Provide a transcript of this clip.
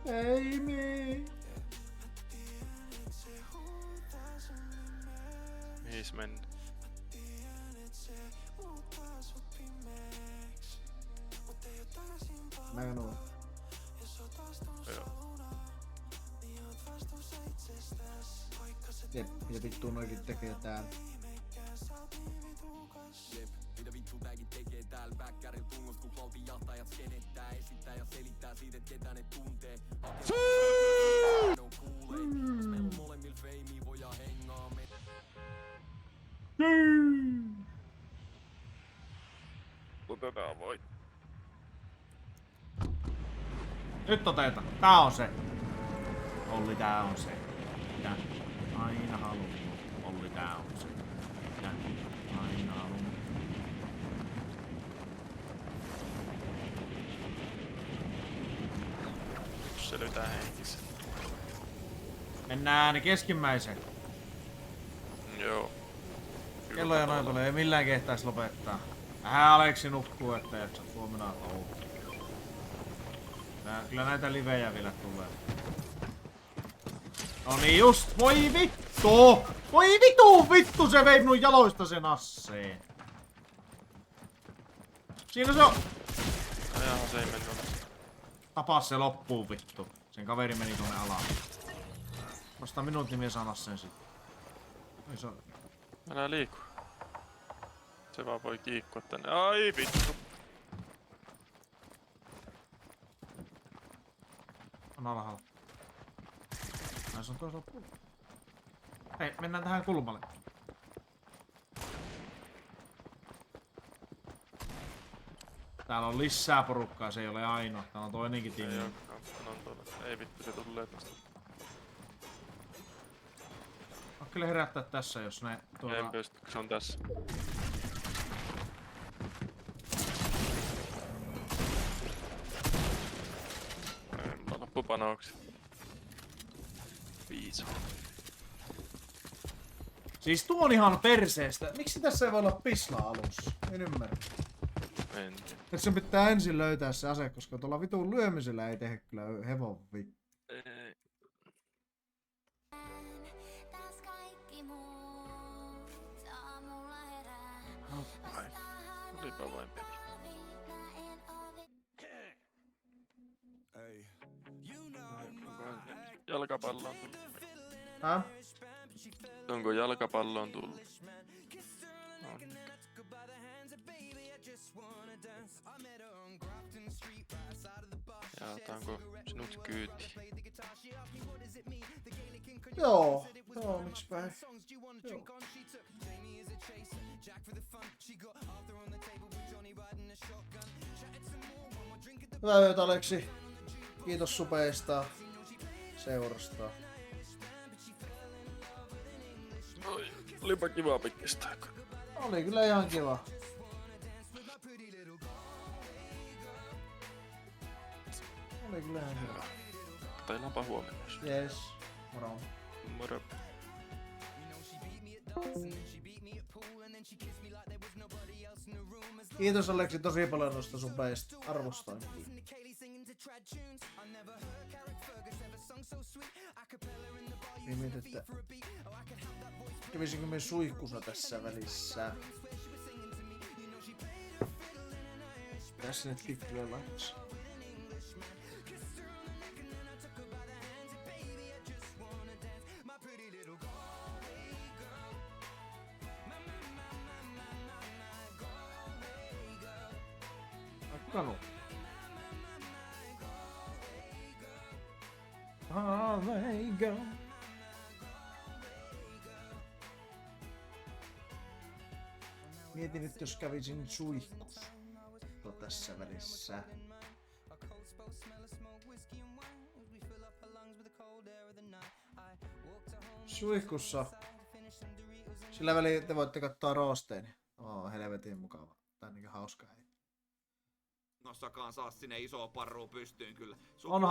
Amy. Mihin mennä? Näin on. Joo. Jep, mitä vittua noikin tekee täällä? Mitä vittu tääkin tekee täällä väkkärillä tunnos kun valtin jahtajat skenettää esittää ja selittää siitä et ketä ne tuntee ne on kuulee jos meillä on molemmilla feimiä voidaan hengaa me Otetaan voi. Nyt oteta. Tää on se. Olli, tää on se. Mitä aina halunnut. Olli, tää on se. Mitä aina halunnut. Selytään henkissä. Mennään keskimmäisen. Joo. Kello ja noin paljon. Ei millään kehtais lopettaa. Vähän Aleksi nukkuu, että jaksat huomenna touhua. Kyllä näitä livejä vielä tulee. No niin just, voi vittu! Voi vittu, se vei mun jaloista sen asseen. Siinä se on. Ajahan se ei mennyt. Tapaa se loppuun vittu. Sen kaveri meni tuonne alaan. Vasta minuutin mies alas sen sit. Ei se on. Älä liiku. Se vaan voi kiikkua tänne. Ai vittu. On alhaalla. Ai se on toisella puolella. Hei, mennään tähän kulmalle. Täällä on lisää porukkaa, se ei ole ainoa. Täällä on toinenkin tiimi. Ei olekaan. On tuolla. Ei vittu, se tulee tosta. On kyllä herättää tässä, jos ne tuolla. En pysty, se on tässä. Mulla loppu panoksi. Viiso. Siis tuo on ihan perseestä. Miksi tässä ei voi olla pislaa alussa? En ymmärrä. En tiedä. Et sen pitää ensin löytää se ase, koska tuolla vitun lyömisellä ei tehdä kyllä hevon vittu. Ei. Ai. Olipa vain peli. Jalkapallo on tullut. Häh? Onko jalkapallo on tullut? On. Ja otetaanko sinut kyyti? Joo, miksipä ei. Joo. Hyvää yötä, Aleksi. Kiitos supeista seurasta. Oi, olipa kiva pitkistää. Oli kyllä ihan kiva. Oli kyllä ihan kiva. Taillaanpa huomenna. Yes. Moro. Moro. Kiitos Aleksi tosi paljon noista supeista. Arvostan. Ei mietin, että kävisinkö me suihkussa tässä välissä. Tässä nyt tittelee laitsi. Kanu. There you go. Mietin nyt, jos kävisin suihkussa tässä välissä. Suihkussa. Sillä väliin te voitte katsoa roosteeni. Helvetin mukava. Tää on niinku hauska. Nossakaan saa sinne isoa parrua pystyyn kyllä. On